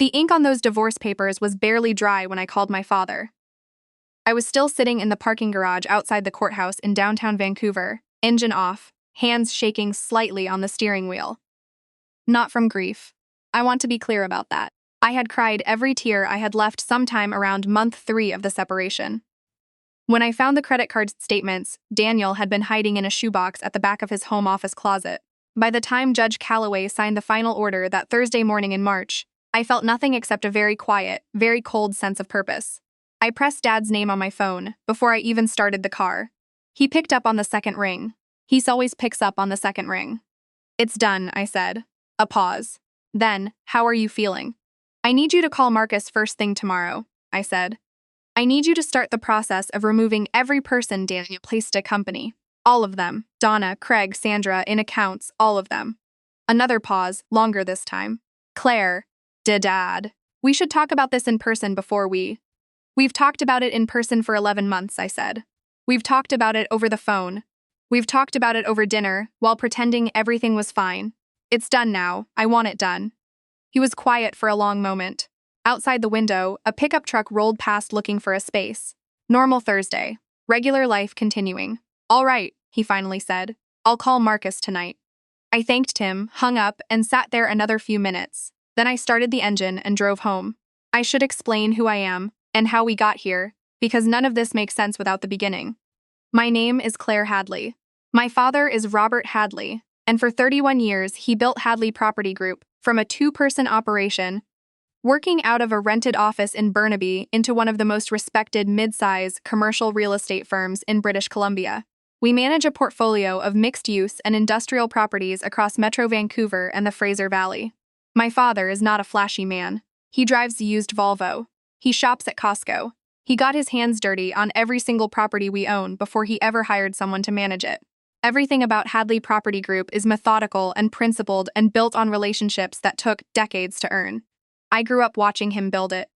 The ink on those divorce papers was barely dry when I called my father. I was still sitting in the parking garage outside the courthouse in downtown Vancouver, engine off, hands shaking slightly on the steering wheel. Not from grief. I want to be clear about that. I had cried every tear I had left sometime around month 3 of the separation. When I found the credit card statements, Daniel had been hiding in a shoebox at the back of his home office closet. By the time Judge Calloway signed the final order that Thursday morning in March, I felt nothing except a very quiet, very cold sense of purpose. I pressed Dad's name on my phone before I even started the car. He picked up on the second ring. He always picks up on the second ring. "It's done," I said. A pause. Then, "How are you feeling?" "I need you to call Marcus first thing tomorrow," I said. "I need you to start the process of removing every person Daniel placed a company. All of them. Donna, Craig, Sandra, in accounts, all of them." Another pause, longer this time. "Claire, Dad, we should talk about this in person before We've talked about it in person for 11 months, I said. We've talked about it over the phone. We've talked about it over dinner, while pretending everything was fine. It's done now. I want it done." He was quiet for a long moment. Outside the window, a pickup truck rolled past looking for a space. Normal Thursday. Regular life continuing. "All right," he finally said. "I'll call Marcus tonight." I thanked him, hung up, and sat there another few minutes. Then I started the engine and drove home. I should explain who I am and how we got here, because none of this makes sense without the beginning. My name is Claire Hadley. My father is Robert Hadley, and for 31 years he built Hadley Property Group from a 2-person operation, working out of a rented office in Burnaby into one of the most respected mid-size commercial real estate firms in British Columbia. We manage a portfolio of mixed-use and industrial properties across Metro Vancouver and the Fraser Valley. My father is not a flashy man. He drives a used Volvo. He shops at Costco. He got his hands dirty on every single property we own before he ever hired someone to manage it. Everything about Hadley Property Group is methodical and principled and built on relationships that took decades to earn. I grew up watching him build it.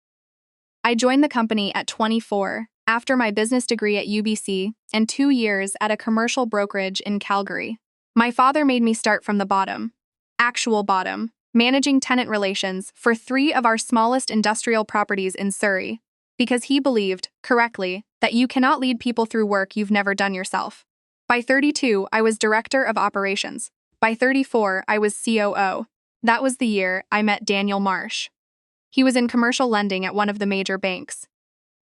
I joined the company at 24, after my business degree at UBC and 2 years at a commercial brokerage in Calgary. My father made me start from the bottom. Actual bottom. Managing tenant relations for 3 of our smallest industrial properties in Surrey, because he believed, correctly, that you cannot lead people through work you've never done yourself. By 32, I was Director of Operations. By 34, I was COO. That was the year I met Daniel Marsh. He was in commercial lending at one of the major banks.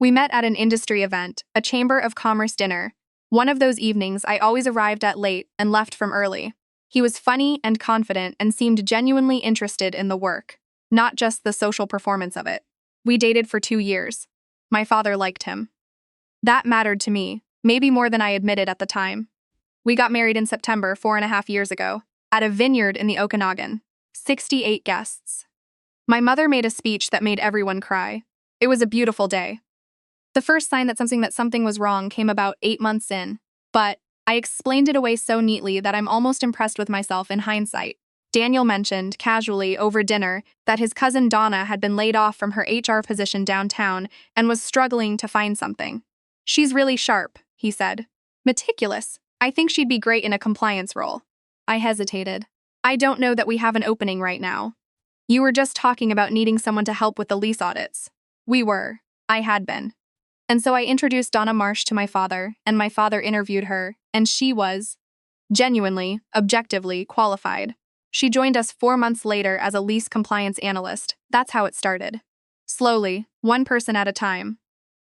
We met at an industry event, a Chamber of Commerce dinner. One of those evenings I always arrived at late and left from early. He was funny and confident and seemed genuinely interested in the work, not just the social performance of it. We dated for 2 years. My father liked him. That mattered to me, maybe more than I admitted at the time. We got married in September 4.5 years ago, at a vineyard in the Okanagan. 68 guests. My mother made a speech that made everyone cry. It was a beautiful day. The first sign that something was wrong came about 8 months in, but I explained it away so neatly that I'm almost impressed with myself in hindsight. Daniel mentioned, casually, over dinner, that his cousin Donna had been laid off from her HR position downtown and was struggling to find something. "She's really sharp," he said. "Meticulous. I think she'd be great in a compliance role." I hesitated. "I don't know that we have an opening right now." "You were just talking about needing someone to help with the lease audits." We were. I had been. And so I introduced Donna Marsh to my father, and my father interviewed her, and she was genuinely, objectively qualified. She joined us 4 months later as a lease compliance analyst. That's how it started. Slowly, 1 person at a time.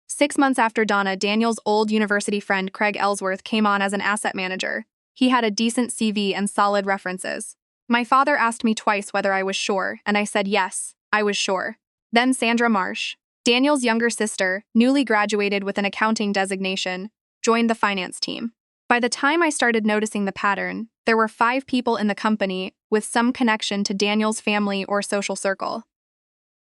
6 months after Donna, Daniel's old university friend Craig Ellsworth came on as an asset manager. He had a decent CV and solid references. My father asked me twice whether I was sure, and I said yes, I was sure. Then Sandra Marsh, Daniel's younger sister, newly graduated with an accounting designation, joined the finance team. By the time I started noticing the pattern, there were 5 people in the company with some connection to Daniel's family or social circle.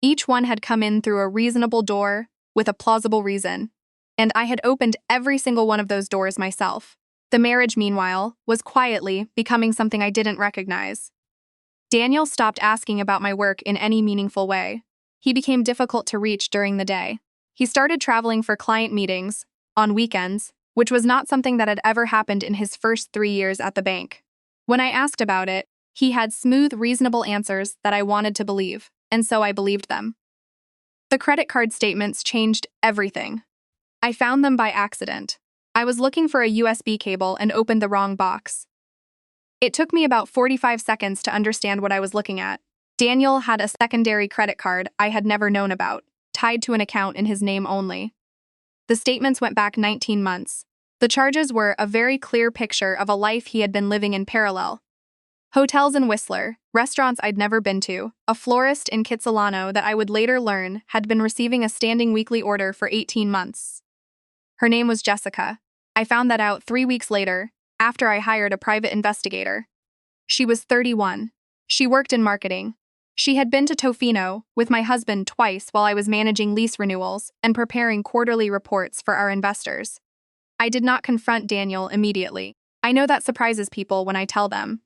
Each one had come in through a reasonable door with a plausible reason, and I had opened every single one of those doors myself. The marriage, meanwhile, was quietly becoming something I didn't recognize. Daniel stopped asking about my work in any meaningful way. He became difficult to reach during the day. He started traveling for client meetings, on weekends, which was not something that had ever happened in his first 3 years at the bank. When I asked about it, he had smooth, reasonable answers that I wanted to believe, and so I believed them. The credit card statements changed everything. I found them by accident. I was looking for a USB cable and opened the wrong box. It took me about 45 seconds to understand what I was looking at. Daniel had a secondary credit card I had never known about, tied to an account in his name only. The statements went back 19 months. The charges were a very clear picture of a life he had been living in parallel. Hotels in Whistler, restaurants I'd never been to, a florist in Kitsilano that I would later learn had been receiving a standing weekly order for 18 months. Her name was Jessica. I found that out 3 weeks later, after I hired a private investigator. She was 31. She worked in marketing. She had been to Tofino with my husband twice while I was managing lease renewals and preparing quarterly reports for our investors. I did not confront Daniel immediately. I know that surprises people when I tell them.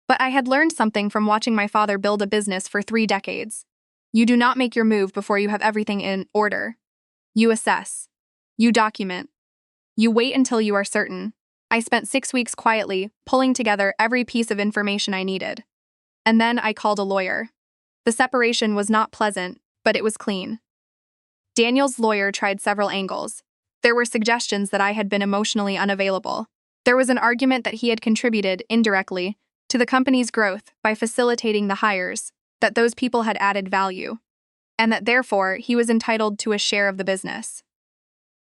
But I had learned something from watching my father build a business for 3 decades. You do not make your move before you have everything in order. You assess. You document. You wait until you are certain. I spent 6 weeks quietly, pulling together every piece of information I needed. And then I called a lawyer. The separation was not pleasant, but it was clean. Daniel's lawyer tried several angles. There were suggestions that I had been emotionally unavailable. There was an argument that he had contributed, indirectly, to the company's growth by facilitating the hires, that those people had added value, and that therefore he was entitled to a share of the business.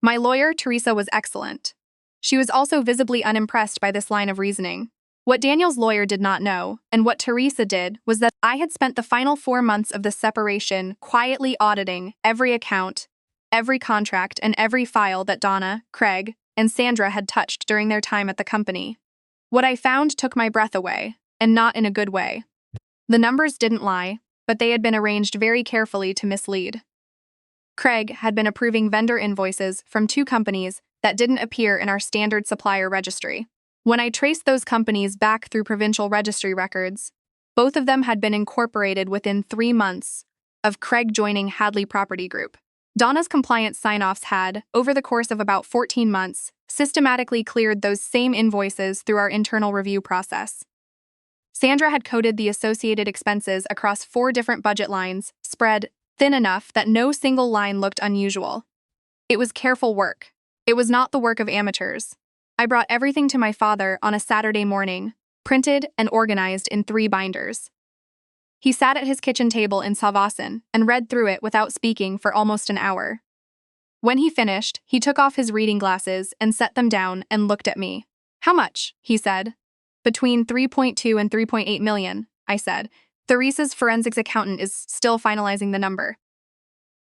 My lawyer, Teresa, was excellent. She was also visibly unimpressed by this line of reasoning. What Daniel's lawyer did not know, and what Teresa did, was that I had spent the final 4 months of the separation quietly auditing every account, every contract, and every file that Donna, Craig, and Sandra had touched during their time at the company. What I found took my breath away, and not in a good way. The numbers didn't lie, but they had been arranged very carefully to mislead. Craig had been approving vendor invoices from 2 companies that didn't appear in our standard supplier registry. When I traced those companies back through provincial registry records, both of them had been incorporated within 3 months of Craig joining Hadley Property Group. Donna's compliance sign-offs had, over the course of about 14 months, systematically cleared those same invoices through our internal review process. Sandra had coded the associated expenses across 4 different budget lines, spread thin enough that no single line looked unusual. It was careful work. It was not the work of amateurs. I brought everything to my father on a Saturday morning, printed and organized in 3 binders. He sat at his kitchen table in Savasin and read through it without speaking for almost an hour. When he finished, he took off his reading glasses and set them down and looked at me. "How much?" he said. "Between 3.2 and 3.8 million, I said. Theresa's forensics accountant is still finalizing the number.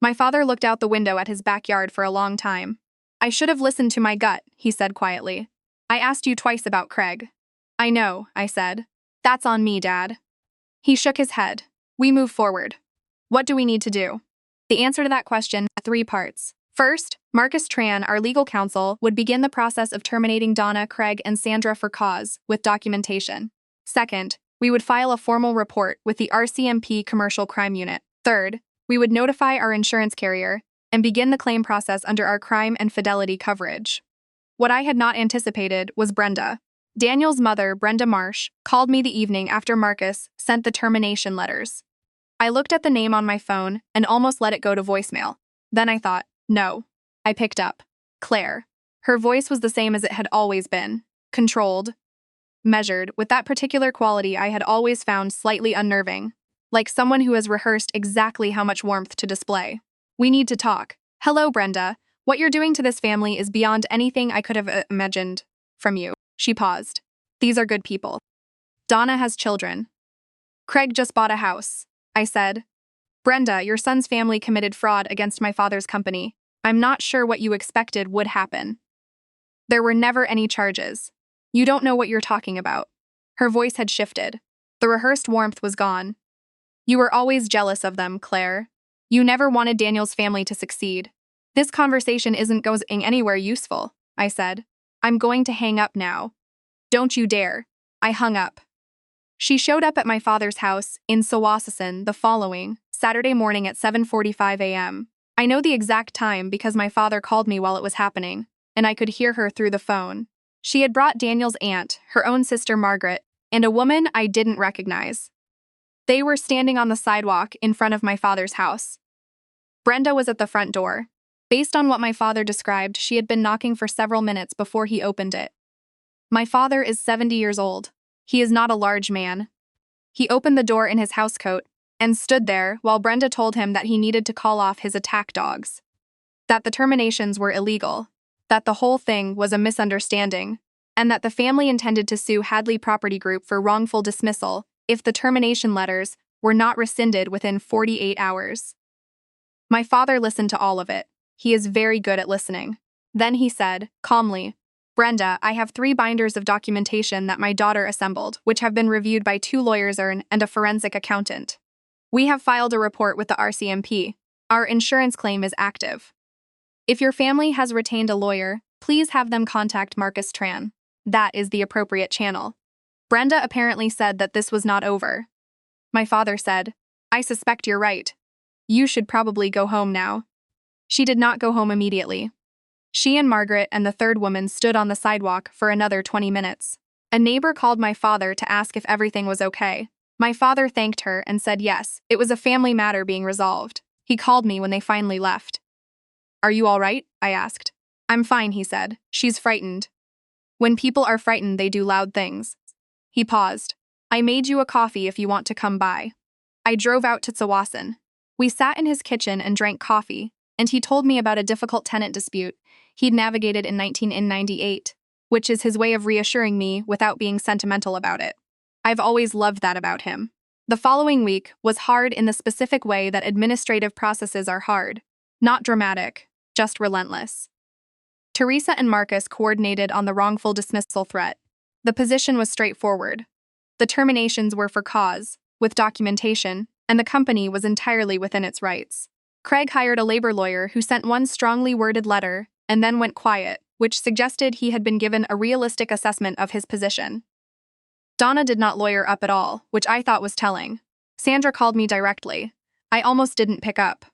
My father looked out the window at his backyard for a long time. "I should have listened to my gut," he said quietly. "I asked you twice about Craig." "I know," I said. "That's on me, Dad." He shook his head. "We move forward. What do we need to do?" The answer to that question had 3 parts. First, Marcus Tran, our legal counsel, would begin the process of terminating Donna, Craig, and Sandra for cause, with documentation. Second, we would file a formal report with the RCMP Commercial Crime Unit. Third, we would notify our insurance carrier and begin the claim process under our crime and fidelity coverage. What I had not anticipated was Brenda. Daniel's mother, Brenda Marsh, called me the evening after Marcus sent the termination letters. I looked at the name on my phone and almost let it go to voicemail. Then I thought, no. I picked up. Claire. Her voice was the same as it had always been. Controlled. Measured, with that particular quality I had always found slightly unnerving. Like someone who has rehearsed exactly how much warmth to display. "We need to talk. Hello, Brenda. What you're doing to this family is beyond anything I could have imagined from you." She paused. "These are good people. Donna has children. Craig just bought a house," I said. "Brenda, your son's family committed fraud against my father's company. I'm not sure what you expected would happen. There were never any charges. You don't know what you're talking about." Her voice had shifted. The rehearsed warmth was gone. "You were always jealous of them, Claire. You never wanted Daniel's family to succeed. This conversation isn't going anywhere useful," I said. "I'm going to hang up now." "Don't you dare." I hung up. She showed up at my father's house in Sawassasan the following Saturday morning at 7:45 a.m. I know the exact time because my father called me while it was happening, and I could hear her through the phone. She had brought Daniel's aunt, her own sister Margaret, and a woman I didn't recognize. They were standing on the sidewalk in front of my father's house. Brenda was at the front door. Based on what my father described, she had been knocking for several minutes before he opened it. My father is 70 years old. He is not a large man. He opened the door in his housecoat and stood there while Brenda told him that he needed to call off his attack dogs, that the terminations were illegal, that the whole thing was a misunderstanding, and that the family intended to sue Hadley Property Group for wrongful dismissal if the termination letters were not rescinded within 48 hours. My father listened to all of it. He is very good at listening. Then he said, calmly, Brenda, I have 3 binders of documentation that my daughter assembled, which have been reviewed by 2 lawyers and a forensic accountant. We have filed a report with the RCMP. Our insurance claim is active. If your family has retained a lawyer, please have them contact Marcus Tran. That is the appropriate channel. Brenda apparently said that this was not over. My father said, I suspect you're right. You should probably go home now. She did not go home immediately. She and Margaret and the third woman stood on the sidewalk for another 20 minutes. A neighbor called my father to ask if everything was okay. My father thanked her and said yes, it was a family matter being resolved. He called me when they finally left. Are you all right? I asked. I'm fine, he said. She's frightened. When people are frightened, they do loud things. He paused. I made you a coffee if you want to come by. I drove out to Tsawasan. We sat in his kitchen and drank coffee, and he told me about a difficult tenant dispute he'd navigated in 1998, which is his way of reassuring me without being sentimental about it. I've always loved that about him. The following week was hard in the specific way that administrative processes are hard. Not dramatic, just relentless. Teresa and Marcus coordinated on the wrongful dismissal threat. The position was straightforward. The terminations were for cause, with documentation, and the company was entirely within its rights. Craig hired a labor lawyer who sent one strongly worded letter and then went quiet, which suggested he had been given a realistic assessment of his position. Donna did not lawyer up at all, which I thought was telling. Sandra called me directly. I almost didn't pick up.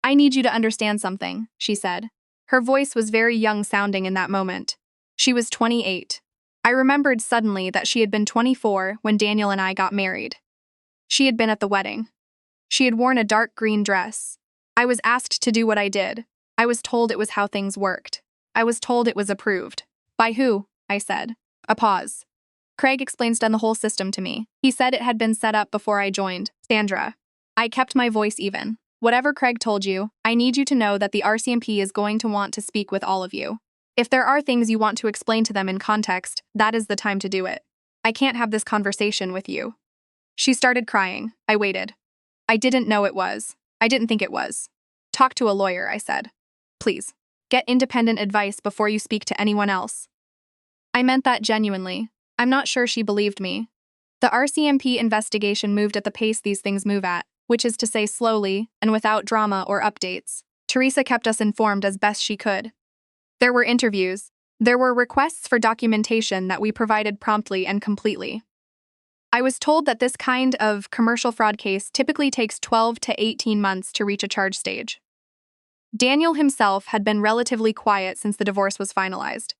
I need you to understand something, she said. Her voice was very young sounding in that moment. She was 28. I remembered suddenly that she had been 24 when Daniel and I got married. She had been at the wedding. She had worn a dark green dress. I was asked to do what I did. I was told it was how things worked. I was told it was approved. By who? I said. A pause. Craig explains the whole system to me. He said it had been set up before I joined. Sandra. I kept my voice even. Whatever Craig told you, I need you to know that the RCMP is going to want to speak with all of you. If there are things you want to explain to them in context, that is the time to do it. I can't have this conversation with you. She started crying. I waited. I didn't know it was. I didn't think it was. Talk to a lawyer, I said. Please. Get independent advice before you speak to anyone else. I meant that genuinely. I'm not sure she believed me. The RCMP investigation moved at the pace these things move at, which is to say slowly and without drama or updates. Teresa kept us informed as best she could. There were interviews. There were requests for documentation that we provided promptly and completely. I was told that this kind of commercial fraud case typically takes 12 to 18 months to reach a charge stage. Daniel himself had been relatively quiet since the divorce was finalized.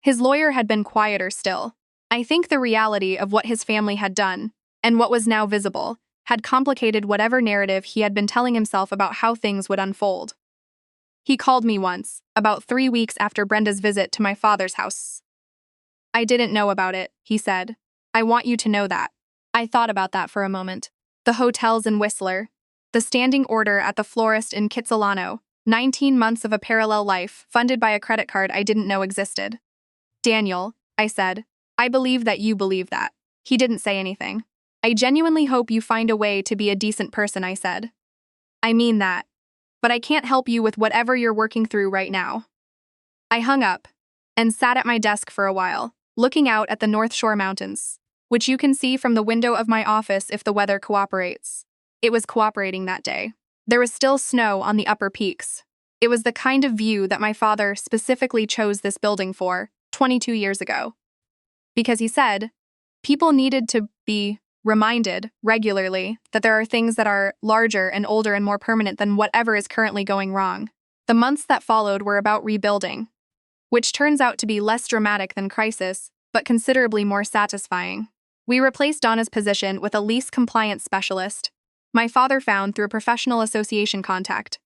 His lawyer had been quieter still. I think the reality of what his family had done, and what was now visible, had complicated whatever narrative he had been telling himself about how things would unfold. He called me once, about 3 weeks after Brenda's visit to my father's house. I didn't know about it, he said. I want you to know that. I thought about that for a moment. The hotels in Whistler, the standing order at the florist in Kitsilano, 19 months of a parallel life funded by a credit card I didn't know existed. Daniel, I said, I believe that you believe that. He didn't say anything. I genuinely hope you find a way to be a decent person, I said. I mean that. But I can't help you with whatever you're working through right now. I hung up and sat at my desk for a while, looking out at the North Shore Mountains, which you can see from the window of my office if the weather cooperates. It was cooperating that day. There was still snow on the upper peaks. It was the kind of view that my father specifically chose this building for 22 years ago. Because he said, people needed to be reminded regularly that there are things that are larger and older and more permanent than whatever is currently going wrong. The months that followed were about rebuilding, which turns out to be less dramatic than crisis, but considerably more satisfying. We replaced Donna's position with a lease compliance specialist. My father found through a professional association contact,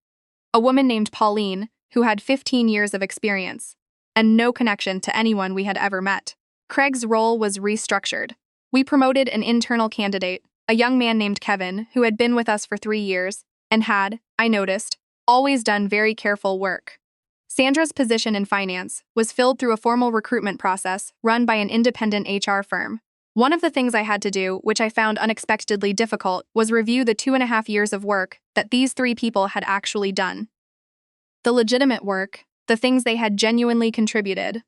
a woman named Pauline, who had 15 years of experience, and no connection to anyone we had ever met. Craig's role was restructured. We promoted an internal candidate, a young man named Kevin, who had been with us for 3 years, and had, I noticed, always done very careful work. Sandra's position in finance was filled through a formal recruitment process run by an independent HR firm. One of the things I had to do, which I found unexpectedly difficult, was review the 2.5 years of work that these 3 people had actually done. The legitimate work, the things they had genuinely contributed.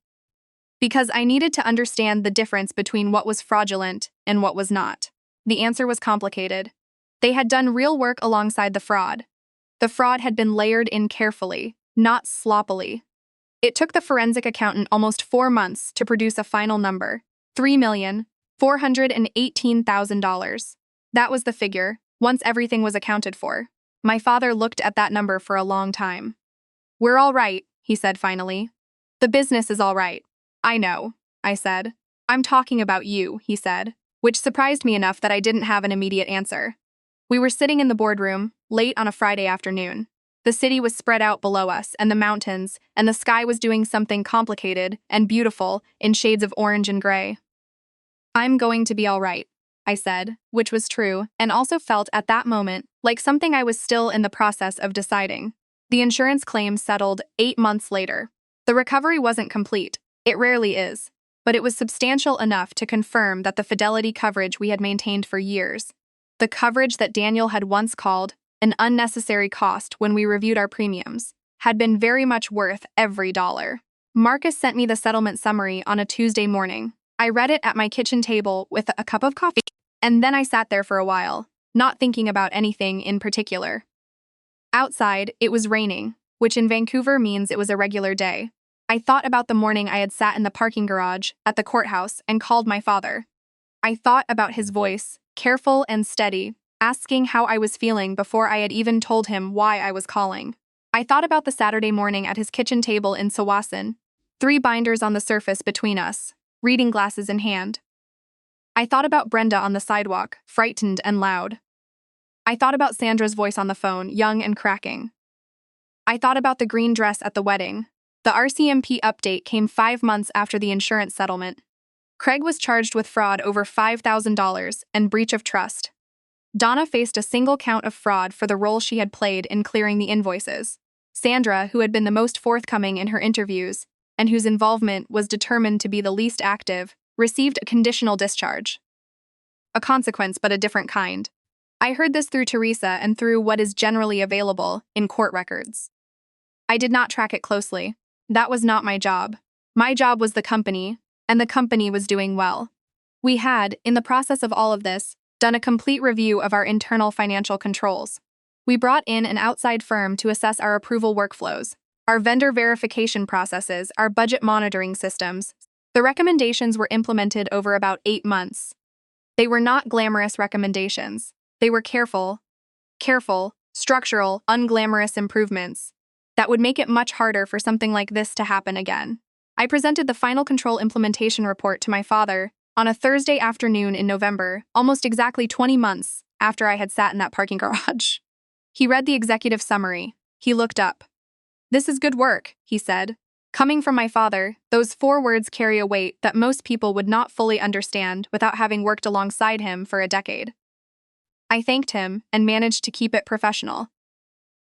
Because I needed to understand the difference between what was fraudulent and what was not. The answer was complicated. They had done real work alongside the fraud. The fraud had been layered in carefully, not sloppily. It took the forensic accountant almost 4 months to produce a final number, $3,418,000. That was the figure, once everything was accounted for. My father looked at that number for a long time. "We're all right," he said finally. "The business is all right." "I know," I said. "I'm talking about you," he said, which surprised me enough that I didn't have an immediate answer. We were sitting in the boardroom, late on a Friday afternoon. The city was spread out below us, and the mountains, and the sky was doing something complicated and beautiful in shades of orange and gray. "I'm going to be all right," I said, which was true, and also felt at that moment like something I was still in the process of deciding. The insurance claim settled 8 months later. The recovery wasn't complete. It rarely is. But it was substantial enough to confirm that the fidelity coverage we had maintained for years, the coverage that Daniel had once called an unnecessary cost when we reviewed our premiums, had been very much worth every dollar. Marcus sent me the settlement summary on a Tuesday morning. I read it at my kitchen table with a cup of coffee, and then I sat there for a while, not thinking about anything in particular. Outside, it was raining, which in Vancouver means it was a regular day. I thought about the morning I had sat in the parking garage at the courthouse and called my father. I thought about his voice, careful and steady, asking how I was feeling before I had even told him why I was calling. I thought about the Saturday morning at his kitchen table in Sawasan, 3 binders on the surface between us, reading glasses in hand. I thought about Brenda on the sidewalk, frightened and loud. I thought about Sandra's voice on the phone, young and cracking. I thought about the green dress at the wedding. The RCMP update came 5 months after the insurance settlement. Craig was charged with fraud over $5,000 and breach of trust. Donna faced a single count of fraud for the role she had played in clearing the invoices. Sandra, who had been the most forthcoming in her interviews, and whose involvement was determined to be the least active, received a conditional discharge. A consequence, but a different kind. I heard this through Teresa and through what is generally available in court records. I did not track it closely. That was not my job. My job was the company, and the company was doing well. We had, in the process of all of this, done a complete review of our internal financial controls. We brought in an outside firm to assess our approval workflows, our vendor verification processes, our budget monitoring systems. The recommendations were implemented over about 8 months. They were not glamorous recommendations. They were careful, structural, unglamorous improvements that would make it much harder for something like this to happen again. I presented the final control implementation report to my father on a Thursday afternoon in November, almost exactly 20 months after I had sat in that parking garage. He read the executive summary. He looked up. "This is good work," he said. Coming from my father, those 4 words carry a weight that most people would not fully understand without having worked alongside him for a decade. I thanked him and managed to keep it professional.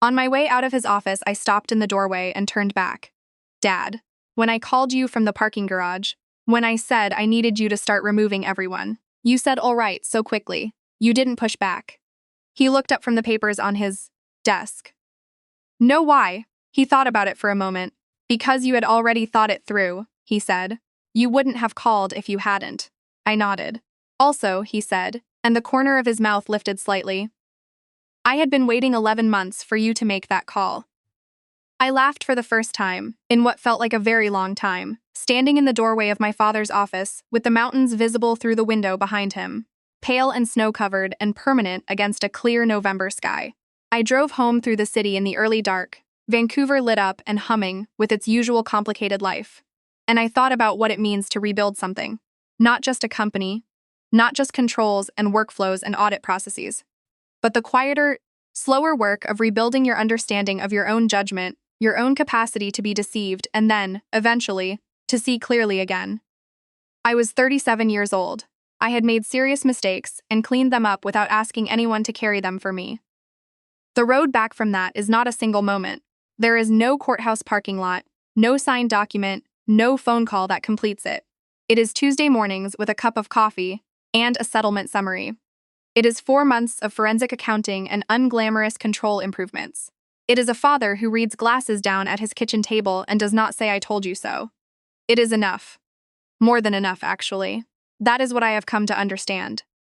On my way out of his office, I stopped in the doorway and turned back. "Dad, when I called you from the parking garage, when I said I needed you to start removing everyone, you said all right so quickly. You didn't push back." He looked up from the papers on his desk. "Know why?" He thought about it for a moment. "Because you had already thought it through," he said. "You wouldn't have called if you hadn't." I nodded. "Also," he said, and the corner of his mouth lifted slightly, "I had been waiting 11 months for you to make that call." I laughed for the first time, in what felt like a very long time, standing in the doorway of my father's office with the mountains visible through the window behind him, pale and snow-covered and permanent against a clear November sky. I drove home through the city in the early dark, Vancouver lit up and humming with its usual complicated life. And I thought about what it means to rebuild something. Not just a company, not just controls and workflows and audit processes, but the quieter, slower work of rebuilding your understanding of your own judgment, your own capacity to be deceived, and then, eventually, to see clearly again. I was 37 years old. I had made serious mistakes and cleaned them up without asking anyone to carry them for me. The road back from that is not a single moment. There is no courthouse parking lot, no signed document, no phone call that completes it. It is Tuesday mornings with a cup of coffee and a settlement summary. It is 4 months of forensic accounting and unglamorous control improvements. It is a father who reads glasses down at his kitchen table and does not say "I told you so." It is enough. More than enough, actually. That is what I have come to understand.